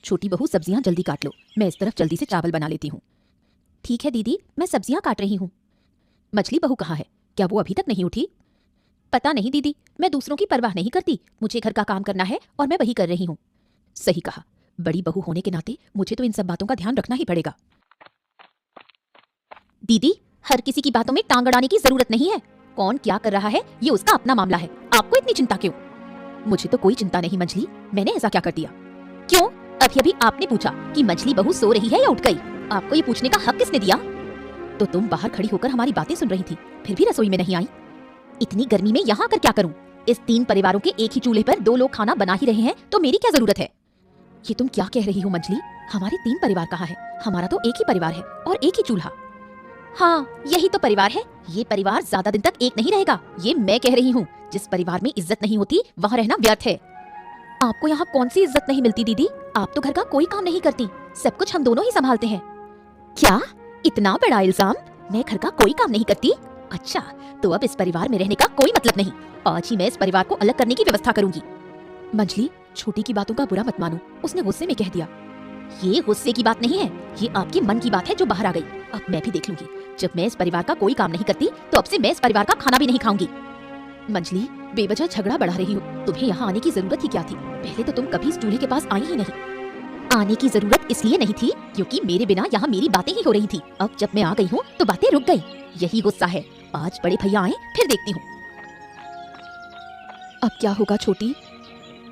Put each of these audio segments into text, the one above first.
छोटी बहू सब्जियां जल्दी काट लो, मैं इस तरफ जल्दी से चावल बना लेती हूँ। ठीक है दीदी, मैं सब्जियां काट रही हूँ। मछली बहू कहाँ है? क्या वो अभी तक नहीं उठी? पता नहीं दीदी, मैं दूसरों की परवाह नहीं करती, मुझे घर का काम करना है और मैं वही कर रही हूँ। सही कहा, बड़ी बहू होने के नाते मुझे तो इन सब बातों का ध्यान रखना ही पड़ेगा। दीदी, हर किसी की बातों में टांग अड़ाने की जरूरत नहीं है। कौन क्या कर रहा है ये उसका अपना मामला है, आपको इतनी चिंता क्यों? मुझे तो कोई चिंता नहीं मंजली, मैंने ऐसा क्या कर दिया? क्यों? अभी अभी आपने पूछा कि मछली बहू सो रही है या उठ गई। आपको ये पूछने का हक किसने दिया? तो तुम बाहर खड़ी होकर हमारी बातें सुन रही थी, फिर भी रसोई में नहीं आई। इतनी गर्मी में यहाँ आकर क्या करूं? इस 3 परिवारों के एक ही चूल्हे पर 2 लोग खाना बना ही रहे हैं तो मेरी क्या जरूरत है? ये तुम क्या कह रही हो मंजली? हमारे 3 परिवार कहाँ है? हमारा तो एक ही परिवार है और एक ही चूल्हा। हाँ, यही तो परिवार है। ये परिवार ज्यादा दिन तक एक नहीं रहेगा, ये मैं कह रही हूँ। जिस परिवार में इज्जत नहीं होती वहाँ रहना व्यर्थ है। आपको यहाँ कौन सी इज्जत नहीं मिलती दीदी? आप तो घर का कोई काम नहीं करती, सब कुछ हम दोनों ही संभालते हैं। क्या? इतना बड़ा इल्जाम? मैं घर का कोई काम नहीं करती? अच्छा, तो अब इस परिवार में रहने का कोई मतलब नहीं। आज ही मैं इस परिवार को अलग करने की व्यवस्था करूंगी। मंजली, छोटी की बातों का बुरा मत मानो, उसने गुस्से में कह दिया। ये गुस्से की बात नहीं है, ये आपके मन की बात है जो बाहर आ गई। अब मैं भी देख लूंगी, जब मैं इस परिवार का कोई काम नहीं करती तो अब से मैं इस परिवार का खाना भी नहीं खाऊंगी। मंजली, बेवजह झगड़ा बढ़ा रही हो, तुम्हें यहाँ आने की जरूरत ही क्या थी? पहले तो तुम कभी इस चूल्हे के पास आई ही नहीं। आने की जरूरत इसलिए नहीं थी क्योंकि मेरे बिना यहाँ मेरी बातें ही हो रही थी। अब जब मैं आ गई हूँ तो बातें रुक गई, यही गुस्सा है। आज बड़े भैया आए फिर देखती हूँ। अब क्या होगा छोटी?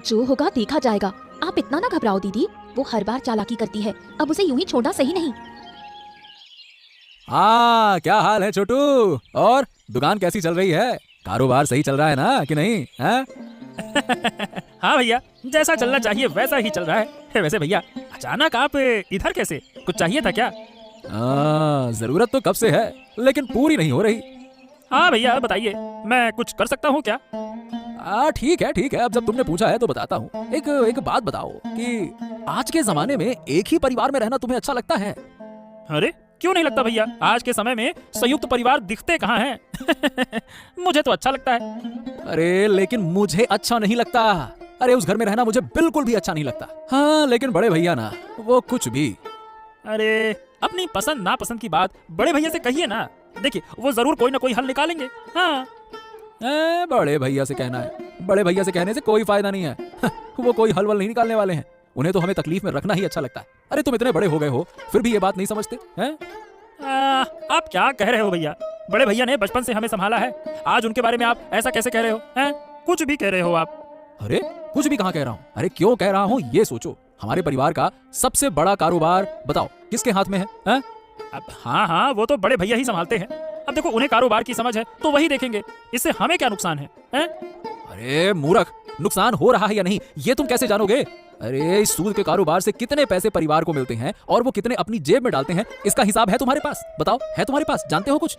जो होगा देखा जाएगा। आप इतना ना घबराओ दीदी, वो हर बार चालाकी करती है, अब उसे यूं ही छोड़ना सही नहीं। हाँ, क्या हाल है छोटू? और दुकान कैसी चल रही है? कारोबार सही चल रहा है ना कि नहीं? हाँ? हाँ भैया, जैसा चलना चाहिए वैसा ही चल रहा है। वैसे भैया, अचानक आप इधर कैसे? कुछ चाहिए था क्या? जरूरत तो कब से है, लेकिन पूरी नहीं हो रही। हाँ भैया बताइए, मैं कुछ कर सकता हूँ क्या? ठीक है, अब जब तुमने पूछा है तो बताता हूँ। एक बात बताओ कि आज के जमाने में एक ही परिवार में रहना तुम्हें अच्छा लगता है? अरे क्यों नहीं लगता भैया, आज के समय में संयुक्त परिवार दिखते कहाँ हैं? मुझे तो अच्छा लगता है। अरे लेकिन मुझे अच्छा नहीं लगता। अरे उस घर में रहना मुझे बिल्कुल भी अच्छा नहीं लगता। हाँ, लेकिन बड़े भैया ना, वो कुछ भी। अरे अपनी पसंद नापसंद की बात बड़े भैया से कहिए ना, देखिए वो जरूर कोई ना कोई हल निकालेंगे। हाँ, बड़े भैया से कहना है? बड़े भैया से कहने से कोई फायदा नहीं है। वो कोई हल वल नहीं निकालने वाले हैं, उन्हें तो हमें तकलीफ में रखना ही अच्छा लगता है। अरे तुम इतने बड़े हो गए हो फिर भी ये बात नहीं समझते हैं? आप क्या कह रहे हो भैया? बड़े भैया ने बचपन से हमें संभाला है, आज उनके बारे में आप ऐसा कैसे कह रहे हो? हैं? कुछ भी कह रहे हो आप। अरे कुछ भी कहाँ कह रहा हूँ? अरे क्यों कह रहा हूँ ये सोचो। हमारे परिवार का सबसे बड़ा कारोबार बताओ किसके हाथ में है? अब हाँ, वो तो बड़े भैया ही संभालते हैं। अब देखो, उन्हें कारोबार की समझ है तो वही देखेंगे, इससे हमें क्या नुकसान है? अरे मूर्ख, नुकसान हो रहा है या नहीं ये तुम कैसे जानोगे? अरे इस सूद के कारोबार से कितने पैसे परिवार को मिलते हैं और वो कितने अपनी जेब में डालते हैं, इसका हिसाब है तुम्हारे पास? बताओ, है तुम्हारे पास? जानते हो कुछ?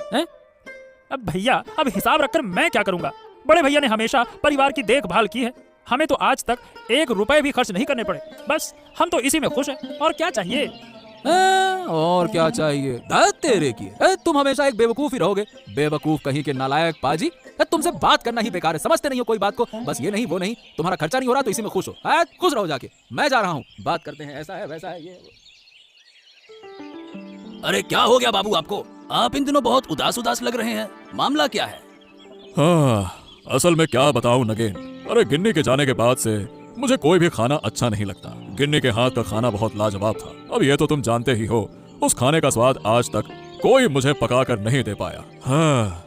अब भैया, अब हिसाब रखकर मैं क्या करूंगा? बड़े भैया ने हमेशा परिवार की देखभाल की है, हमें तो आज तक 1 रुपए भी खर्च नहीं करने पड़े। बस हम तो इसी में खुश हैं, और क्या चाहिए? और क्या चाहिए? तेरे की तुम हमेशा एक बेवकूफ ही रहोगे। बेवकूफ कहीं के नालायक पाजी, तुमसे बात करना ही बेकार है, समझते नहीं हो कोई बात को। बस ये नहीं वो नहीं, तुम्हारा खर्चा नहीं हो रहा तो इसी में खुश हो। खुश रहो जाके, मैं जा रहा हूँ, बात करते हैं, ऐसा है वैसा है ये। अरे क्या हो गया बाबू आपको? आप इन दिनों बहुत उदास उदास लग रहे हैं, मामला क्या है? हाँ, असल में क्या बताऊं नगेन, अरे गिन्नी के जाने के बाद से मुझे कोई भी खाना अच्छा नहीं लगता। गिन्नी के हाथ का खाना बहुत लाजवाब था, अब ये तो तुम जानते ही हो, उस खाने का स्वाद आज तक कोई मुझे पका कर नहीं दे पाया। हाँ।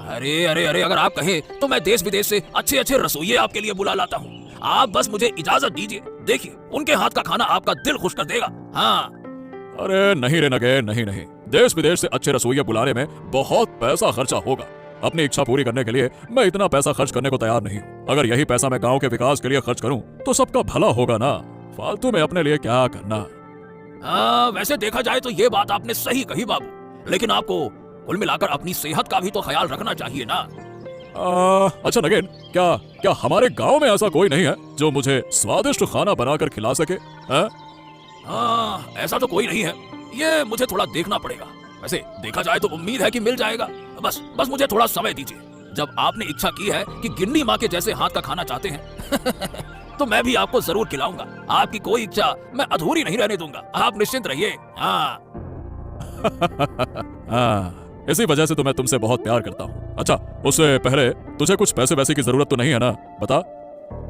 अरे अरे अरे, अगर आप कहे तो मैं देश विदेश से अच्छे अच्छे रसोइये आपके लिए बुला लाता हूँ। आप बस मुझे इजाजत दीजिए, देखिए उनके हाथ का खाना आपका दिल खुश कर देगा। हाँ। अरे नहीं रे नगेन, नहीं, देश विदेश से अच्छे रसोइये बुलाने में बहुत पैसा खर्चा होगा। अपनी इच्छा पूरी करने के लिए मैं इतना पैसा खर्च करने को तैयार नहीं हूँ। अगर यही पैसा मैं गांव के विकास के लिए खर्च करूँ तो सबका भला होगा ना, फालतू में अपने लिए क्या करना। वैसे देखा जाए तो ये बात आपने सही कही बाबू, लेकिन आपको कुल मिलाकर अपनी सेहत का भी तो ख्याल रखना चाहिए ना। अच्छा नगेन, क्या हमारे गांव में ऐसा कोई नहीं है जो मुझे स्वादिष्ट खाना बनाकर खिला सके? ऐसा तो कोई नहीं है, ये मुझे थोड़ा देखना पड़ेगा। वैसे देखा जाए तो उम्मीद है कि मिल जाएगा, बस मुझे थोड़ा समय दीजिए। जब आपने इच्छा की है कि गिन्नी माँ के जैसे हाथ का खाना चाहते हैं तो मैं भी आपको जरूर खिलाऊंगा। आपकी कोई इच्छा मैं अधूरी नहीं रहने दूंगा, आप निश्चिंत रहिए। हाँ हाँ, इसी वजह से तो मैं तुमसे बहुत प्यार करता हूँ। अच्छा, उससे पहले तुझे कुछ पैसे वैसे की जरूरत तो नहीं है ना? बता।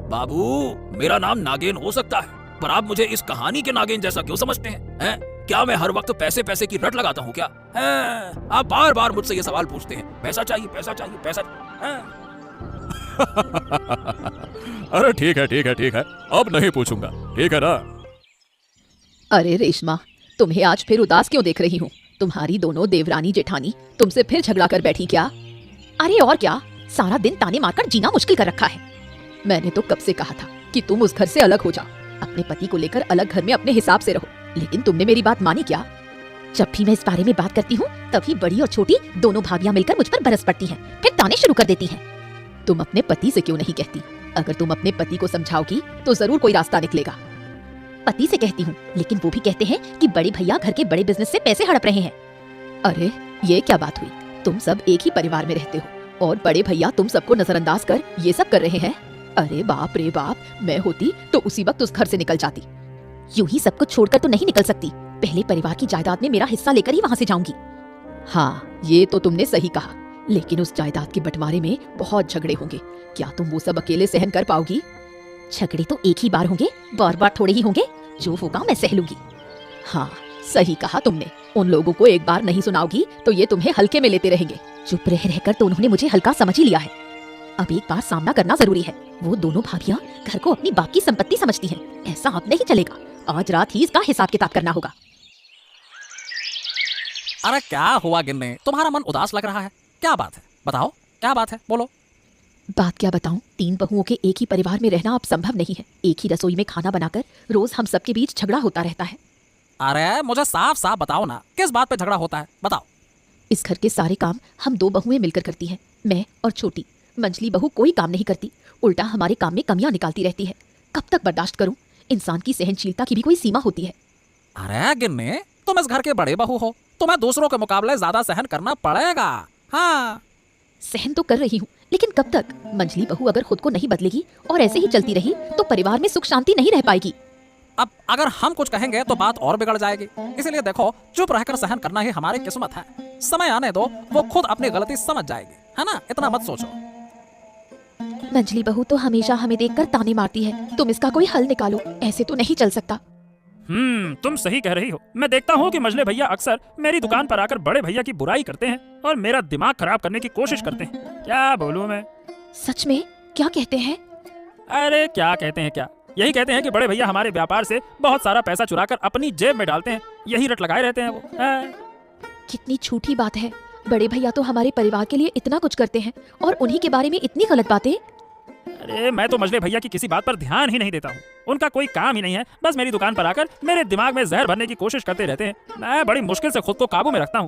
बाबू, मेरा नाम नागेन हो सकता है, पर आप मुझे इस कहानी के नागेन जैसा क्यों समझते हैं? हैं? क्या मैं हर वक्त पैसे पैसे की रट लगाता हूँ क्या? हैं? आप बार बार मुझसे ये सवाल पूछते हैं, पैसा चाहिए, पैसा चाहिए, पैसा। हैं? अरे ठीक है, ठीक है, ठीक है, अब नहीं पूछूंगा, ठीक है ना? अरे रेशमा, तुम्हें आज फिर उदास क्यों देख रही हूँ? तुम्हारी दोनों देवरानी जेठानी तुमसे फिर झगड़ा कर बैठी क्या? अरे और क्या, सारा दिन ताने मारकर जीना मुश्किल कर रखा है। मैंने तो कब से कहा था कि तुम उस घर से अलग हो जाओ, अपने पति को लेकर अलग घर में अपने हिसाब से रहो, लेकिन तुमने मेरी बात मानी क्या? जब भी मैं इस बारे में बात करती हूँ तभी बड़ी और छोटी दोनों भाभियां मिलकर मुझ पर बरस पड़ती हैं, फिर ताने शुरू कर देती हैं। तुम अपने पति से क्यों नहीं कहती? अगर तुम अपने पति को समझाओगी तो जरूर कोई रास्ता निकलेगा। पति से कहती हूँ, लेकिन वो भी कहते हैं कि बड़े भैया घर के बड़े बिजनेस से पैसे हड़प रहे हैं। अरे ये क्या बात हुई? तुम सब एक ही परिवार में रहते हो और बड़े भैया तुम सबको नजरअंदाज कर ये सब कर रहे हैं। अरे बाप रे बाप, मैं होती तो उसी वक्त उस घर से निकल जाती। यूं ही सब कुछ छोड़कर तो नहीं निकल सकती, पहले परिवार की जायदाद में मेरा हिस्सा लेकर ही वहाँ से जाऊंगी। हाँ, ये तो तुमने सही कहा, लेकिन उस जायदाद के बंटवारे में बहुत झगड़े होंगे। क्या तुम वो सब अकेले सहन कर पाओगी? झगड़े तो एक ही बार होंगे, बार बार थोड़े ही होंगे। जो होगा मैं सह लूंगी। हाँ, सही कहा तुमने। उन लोगों को एक बार नहीं सुनाओगी तो ये तुम्हें हल्के में लेते रहेंगे। चुप रह रहकर तो उन्होंने मुझे हल्का समझ ही लिया है। अब एक बार सामना करना जरूरी है। वो दोनों भाभियां घर को अपनी बाप की संपत्ति समझती हैं। ऐसा अब नहीं चलेगा। आज रात ही इसका हिसाब किताब करना होगा। अरे क्या हुआ गिन्ने, तुम्हारा मन उदास लग रहा है? क्या बात है, बताओ क्या बात है, बोलो। बात क्या बताऊं, 3 बहुओं के एक ही परिवार में रहना अब संभव नहीं है। एक ही रसोई में खाना बनाकर रोज हम सबके बीच झगड़ा होता रहता है। अरे मुझे साफ साफ बताओ ना, किस बात पे झगड़ा होता है, बताओ। इस घर के सारे काम हम 2 बहुएं मिलकर करती हैं, मैं और छोटी। मंझली बहू कोई काम नहीं करती, उल्टा हमारे काम में कमियां निकालती रहती है। कब तक बर्दाश्त करूं? इंसान की सहनशीलता की भी कोई सीमा होती है। अरे गिन्ने, तुम इस घर के बड़े बहू हो, तुम्हें दूसरों के मुकाबले ज्यादा सहन करना पड़ेगा। हाँ, सहन तो कर रही हूँ, लेकिन कब तक? मंझली बहू अगर खुद को नहीं बदलेगी और ऐसे ही चलती रही तो परिवार में सुख शांति नहीं रह पाएगी। अब अगर हम कुछ कहेंगे तो बात और बिगड़ जाएगी। इसीलिए देखो, चुप रहकर सहन करना ही हमारी किस्मत है। समय आने दो, वो खुद अपनी गलती समझ जाएगी, है ना? इतना मत सोचो। मंझली बहू तो हमेशा हमें देखकर ताने मारती है। तुम इसका कोई हल निकालो, ऐसे तो नहीं चल सकता। तुम सही कह रही हो। मैं देखता हूँ कि मजले भैया अक्सर मेरी दुकान पर आकर बड़े भैया की बुराई करते हैं और मेरा दिमाग खराब करने की कोशिश करते हैं। क्या बोलूँ मैं? सच में? क्या कहते हैं? अरे क्या कहते हैं क्या, यही कहते हैं कि बड़े भैया हमारे व्यापार से बहुत सारा पैसा चुराकर अपनी जेब में डालते हैं। यही रट लगाए रहते हैं वो। कितनी झूठी बात है। बड़े भैया तो हमारे परिवार के लिए इतना कुछ करते हैं और उन्हीं के बारे में इतनी गलत बातें। अरे मैं तो मजले भैया की किसी बात पर ध्यान ही नहीं देता हूँ। उनका कोई काम ही नहीं है, बस मेरी दुकान पर आकर मेरे दिमाग में जहर भरने की कोशिश करते रहते हैं। मैं बड़ी मुश्किल से खुद को काबू में रखता हूँ।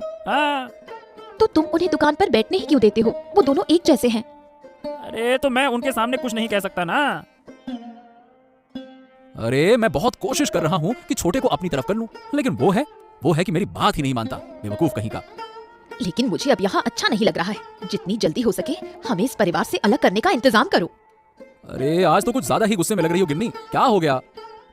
तो तुम उन्हें दुकान पर बैठने ही क्यों देते हो? वो दोनों एक जैसे हैं। अरे तो मैं उनके सामने कुछ नहीं कह सकता ना। अरे मैं बहुत कोशिश कर रहा हूँ कि छोटे को अपनी तरफ कर लूं, लेकिन वो है कि मेरी बात ही नहीं मानता, बेवकूफ कहीं का। लेकिन मुझे अब यहाँ अच्छा नहीं लग रहा है। जितनी जल्दी हो सके हमें इस परिवार से अलग करने का इंतजाम करो। अरे आज तो कुछ ज्यादा ही गुस्से में लग रही हो गिन्नी, क्या हो गया?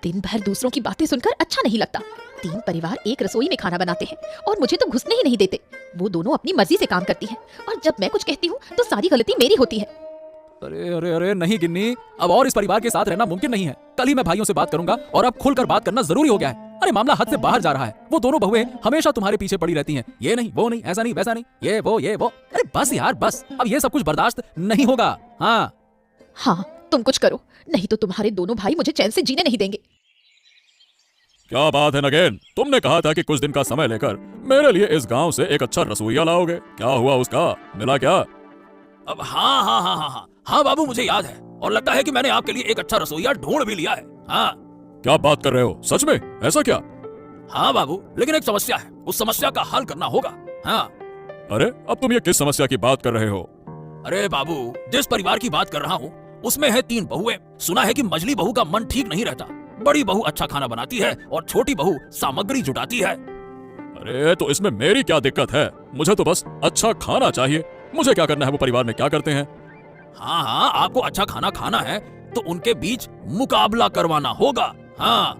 दिन भर दूसरों की बातें सुनकर अच्छा नहीं लगता। 3 परिवार एक रसोई में खाना बनाते हैं और मुझे तो घुसने ही नहीं देते। वो दोनों अपनी मर्जी से काम करती हैं और जब मैं कुछ कहती हूँ तो सारी गलती मेरी होती है। अरे अरे अरे नहीं गिन्नी, अब और इस परिवार के साथ रहना मुमकिन नहीं है। कल ही मैं भाइयों से बात करूंगा और अब खुलकर बात करना जरूरी हो गया है। अरे मामला हद से बाहर जा रहा है। वो दोनों बहुएं हमेशा तुम्हारे पीछे पड़ी रहती हैं। ये नहीं वो नहीं, ऐसा नहीं वैसा नहीं, ये वो। अरे बस यार बस, अब ये सब कुछ बर्दाश्त नहीं होगा। हाँ, तुम कुछ करो, नहीं तो तुम्हारे दोनों भाई मुझे चैन से जीने नहीं देंगे। क्या बात है नगेन, तुमने कहा था कि कुछ दिन का समय लेकर मेरे लिए इस गांव से एक अच्छा रसोइया लाओगे। क्या हुआ उसका? मिला क्या? अब हाँ बाबू, मुझे याद है और लगता है कि मैंने आपके लिए एक अच्छा रसोइया ढूंढ भी लिया है। हाँ। क्या बात कर रहे हो, सच में? ऐसा क्या? हाँ बाबू, लेकिन एक समस्या है, उस समस्या का हल करना होगा। हाँ। अरे अब तुम ये किस समस्या की बात कर रहे हो? अरे बाबू, जिस परिवार की बात कर रहा हूँ उसमें है 3 बहुएं। सुना है कि मझली बहू का मन ठीक नहीं रहता। बड़ी बहू अच्छा खाना बनाती है और छोटी बहू सामग्री जुटाती है। अरे तो इसमें मेरी क्या दिक्कत है? मुझे तो बस अच्छा खाना चाहिए। मुझे क्या करना है, वो परिवार में क्या करते हैं? हाँ, आपको अच्छा खाना खाना है, तो उनके बीच मुकाबला करवाना होगा। हाँ।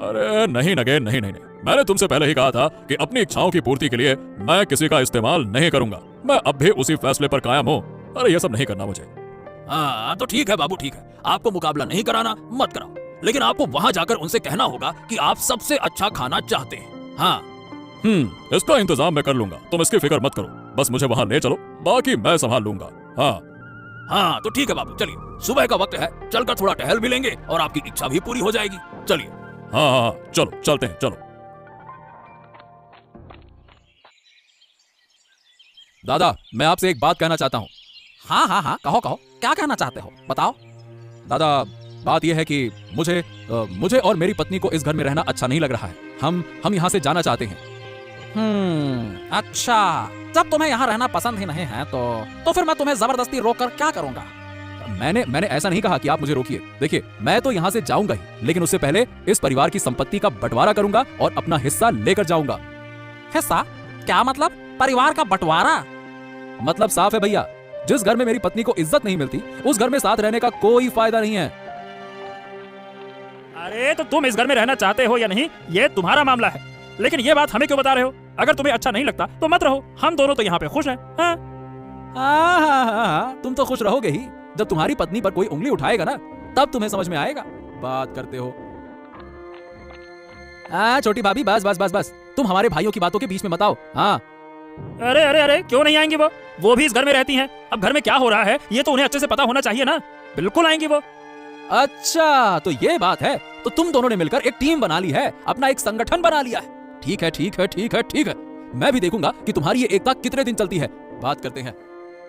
अरे नहीं नगेन, नहीं नहीं नहीं, मैंने तुमसे पहले ही कहा था कि अपनी इच्छाओं की पूर्ति के लिए मैं किसी का इस्तेमाल नहीं करूंगा। मैं अब भी उसी फैसले पर कायम हूँ। अरे ये सब नहीं करना मुझे। हाँ तो ठीक है बाबू, ठीक है, आपको मुकाबला नहीं कराना, मत कराओ, लेकिन आपको वहाँ जाकर उनसे कहना होगा कि आप सबसे अच्छा खाना चाहते हैं। हाँ। इसका इंतजाम मैं कर लूंगा, तुम इसकी फिक्र मत करो, बस मुझे वहाँ ले चलो, बाकी मैं संभाल लूंगा। हाँ हाँ तो ठीक है बाबू, चलिए, सुबह का वक्त है, चलकर थोड़ा टहल भी लेंगे और आपकी इच्छा भी पूरी हो जाएगी। चलिए। हाँ हाँ हाँ, चलो चलते हैं, चलो। दादा, मैं आपसे एक बात कहना चाहता हूँ। हाँ हाँ हाँ, कहो कहो, क्या कहना चाहते हो, बताओ। दादा, बात यह है कि मुझे और मेरी पत्नी को इस घर में रहना अच्छा नहीं लग रहा है। हम यहाँ से जाना चाहते हैं। अच्छा, जब तुम्हें यहाँ रहना पसंद ही नहीं है तो फिर मैं तुम्हें जबरदस्ती रोककर क्या करूँगा। मैंने ऐसा नहीं कहा कि आप मुझे रोकिए। देखिए, मैं तो यहाँ से जाऊंगा ही, लेकिन उससे पहले इस परिवार की संपत्ति का बंटवारा करूंगा और अपना हिस्सा लेकर जाऊंगा। हिस्सा? क्या मतलब? परिवार का बंटवारा? मतलब साफ है भैया, जिस घर में मेरी पत्नी को इज्जत नहीं मिलती, उस घर में साथ रहने का कोई फायदा नहीं है। अरे तो तुम इस घर में रहना चाहते हो या नहीं, ये तुम्हारा मामला है, लेकिन ये बात हमें क्यों बता रहे हो? अगर तुम्हें अच्छा नहीं लगता तो मत रहो, हम दोनों तो यहाँ पे खुश हैं। हाँ, तुम तो खुश रहोगे ही। जब तुम्हारी पत्नी पर कोई उंगली उठाएगा ना, तब तुम्हें समझ में आएगा। बात करते हो। छोटी भाभी, बस बस बस बस, तुम हमारे भाइयों की बातों के बीच में मत आओ। हाँ। अरे अरे अरे, क्यों नहीं आएंगी वो भी इस घर में रहती हैं। अब घर में क्या हो रहा है ये तो उन्हें अच्छे से पता होना चाहिए ना। बिल्कुल आएंगी वो। अच्छा, तो ये बात है। तो तुम दोनों ने मिलकर एक टीम बना ली है, अपना एक संगठन बना लिया है। ठीक है ठीक है ठीक है ठीक है, मैं भी देखूंगा कि तुम्हारी ये एकता कितने दिन चलती है। बात करते हैं।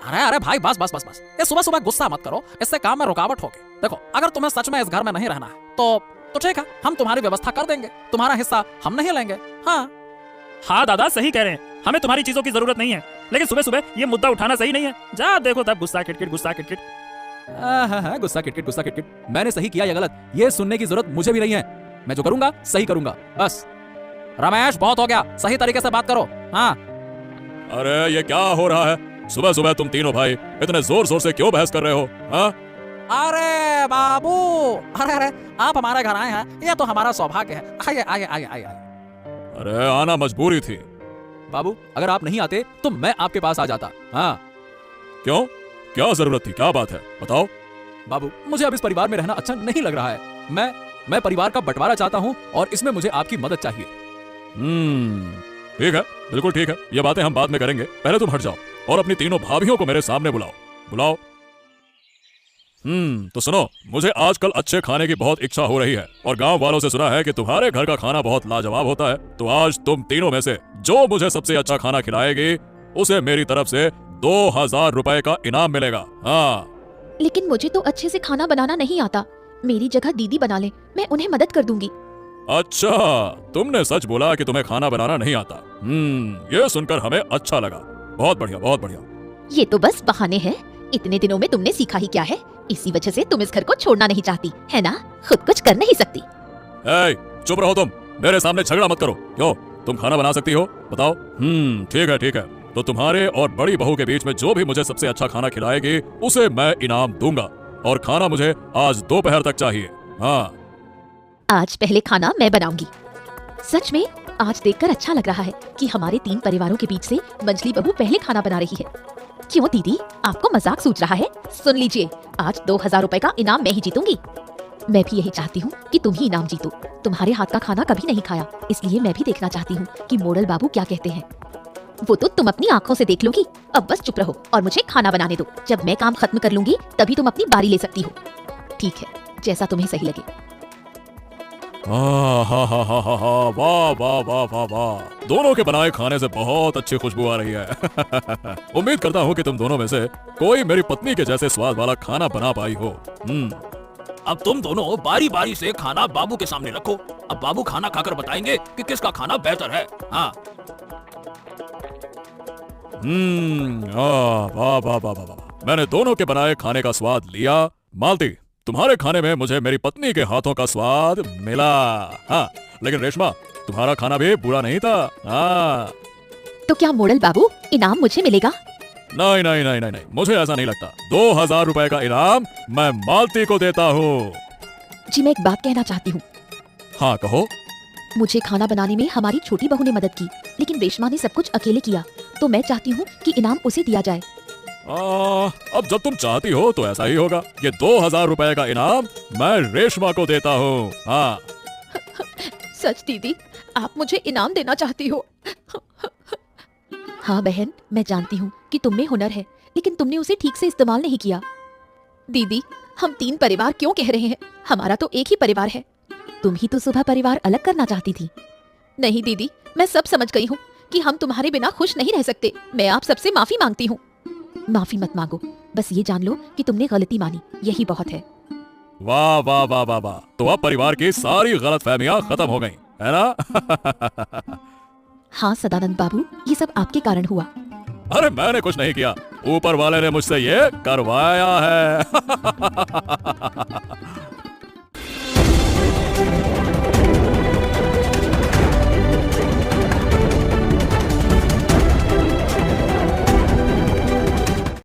अरे अरे भाई, बस बस बस बस, ये सुबह सुबह गुस्सा मत करो, इससे काम में रुकावट होगी। देखो, अगर तुम्हें सच में इस घर में नहीं रहना है तो ठीक है, हम तुम्हारी व्यवस्था कर देंगे, तुम्हारा हिस्सा हम नहीं लेंगे। हाँ दादा, सही कह रहे हैं, हमें तुम्हारी चीजों की जरूरत नहीं है, लेकिन सुबह सुबह ये मुद्दा उठाना सही नहीं है। जा देखो तब गुस्सा किटकिट, गुस्सा किटकिट। गुस्सा किटकिट, गुस्सा किटकिट। मैंने सही किया या गलत, ये सुनने की जरूरत मुझे भी नहीं है। मैं जो करूंगा सही करूंगा, बस। रमेश, बहुत हो गया, सही तरीके से बात करो। हाँ। अरे ये क्या हो रहा है? सुबह सुबह तुम तीनों भाई इतने जोर शोर से क्यों बहस कर रहे हो? हाँ? अरे बाबू, अरे अरे, आप हमारे घर आए हैं, ये तो हमारा सौभाग्य है। आइए आइए आइए आइए। अरे आना मजबूरी थी। बाबू, अगर आप नहीं आते तो मैं आपके पास आ जाता। हाँ। क्यों? क्या जरूरत थी? क्या बात है, बताओ। बाबू, मुझे अब इस परिवार में रहना अच्छा नहीं लग रहा है। मैं परिवार का बंटवारा चाहता हूँ और इसमें मुझे आपकी मदद चाहिए। ठीक है, बिल्कुल ठीक है, ये बातें हम बाद में करेंगे, पहले तुम हट जाओ और अपनी तीनों भाभियों को मेरे सामने बुलाओ। तो सुनो, मुझे आजकल अच्छे खाने की बहुत इच्छा हो रही है और गांव वालों से सुना है कि तुम्हारे घर का खाना बहुत लाजवाब होता है। तो आज तुम तीनों में से जो मुझे सबसे अच्छा खाना खिलाएगी, उसे मेरी तरफ से 2000 रुपए का इनाम मिलेगा। हाँ। लेकिन मुझे तो अच्छे से खाना बनाना नहीं आता, मेरी जगह दीदी बना ले, मैं उन्हें मदद कर दूंगी। अच्छा, तुमने सच बोला कि तुम्हें खाना बनाना नहीं आता। ये सुनकर हमें अच्छा लगा। बहुत बढ़िया, बहुत बढ़िया। ये तो बस बहाने हैं, इतने दिनों में तुमने सीखा ही क्या है? इसी वजह से तुम इस घर को छोड़ना नहीं चाहती, है ना? खुद कुछ कर नहीं सकती। चुप रहो तुम, मेरे सामने झगड़ा मत करो। क्यों, तुम खाना बना सकती हो? बताओ। ठीक है ठीक है, तो तुम्हारे और बड़ी बहू के बीच में जो भी मुझे सबसे अच्छा खाना खिलाएगी, उसे मैं इनाम दूंगा, और खाना मुझे आज दोपहर तक चाहिए। हाँ। आज पहले खाना मैं बनाऊंगी। सच में आज देखकर अच्छा लग रहा है कि हमारे 3 परिवारों के बीच से मंझली बहू पहले खाना बना रही है। क्यों दीदी, आपको मजाक सूझ रहा है? सुन लीजिए, आज 2000 रुपए का इनाम मैं ही जीतूंगी। मैं भी यही चाहती हूँ कि तुम ही इनाम जीतो। तुम्हारे हाथ का खाना कभी नहीं खाया, इसलिए मैं भी देखना चाहती हूँ कि मोड़ल बाबू क्या कहते हैं। वो तो तुम अपनी आंखों से देख लोगी। अब बस चुप रहो और मुझे खाना बनाने दो। जब मैं काम खत्म कर लूंगी तभी तुम अपनी बारी ले सकती हो। ठीक है, जैसा तुम्हें सही लगे। वाह वाह वाह वाह वाह वाह, दोनों के बनाए खाने से बहुत अच्छी खुशबू आ रही है। उम्मीद करता हूँ कि तुम दोनों में से कोई मेरी पत्नी के जैसे स्वाद वाला खाना बना पाई हो। अब तुम दोनों बारी बारी से खाना बाबू के सामने रखो। अब बाबू खाना खाकर बताएंगे कि किसका खाना बेहतर है। हाँ। वाह वाह वाह वाह वाह, मैंने दोनों के बनाए खाने का स्वाद लिया। मालती, तुम्हारे खाने में मुझे मेरी पत्नी के हाथों का स्वाद मिला। हाँ, लेकिन रेशमा, तुम्हारा खाना भी बुरा नहीं था। हाँ। तो क्या मोड़ल बाबू, इनाम मुझे मिलेगा? नहीं नहीं नहीं नहीं नहीं, मुझे ऐसा नहीं लगता। 2000 रुपए का इनाम मैं मालती को देता हूँ। जी मैं एक बात कहना चाहती हूँ। हाँ कहो। मुझे खाना बनाने में हमारी छोटी बहू ने मदद की, लेकिन रेशमा ने सब कुछ अकेले किया, तो मैं चाहती हूँ कि इनाम उसे दिया जाए। अब जब तुम चाहती हो तो ऐसा ही होगा। ये 2000 रुपए का इनाम मैं रेशमा को देता हूँ। हाँ सच दीदी, आप मुझे इनाम देना चाहती हो? हाँ बहन, मैं जानती हूँ कि तुम में हुनर है, लेकिन तुमने उसे ठीक से इस्तेमाल नहीं किया। दीदी, हम 3 परिवार क्यों कह रहे हैं? हमारा तो एक ही परिवार है। तुम ही तो सुबह परिवार अलग करना चाहती थी। नहीं दीदी, मैं सब समझ गई हूँ कि हम तुम्हारे बिना खुश नहीं रह सकते। मैं आप सबसे माफी मांगती हूँ। माफी मत मांगो, बस ये जान लो कि तुमने गलती मानी, यही बहुत है। वाह वाह वाह वाह वाह, तो अब परिवार की सारी गलतफहमियां खत्म हो गई, है ना? हाँ सदानंद बाबू, ये सब आपके कारण हुआ। अरे मैंने कुछ नहीं किया, ऊपर वाले ने मुझसे ये करवाया है।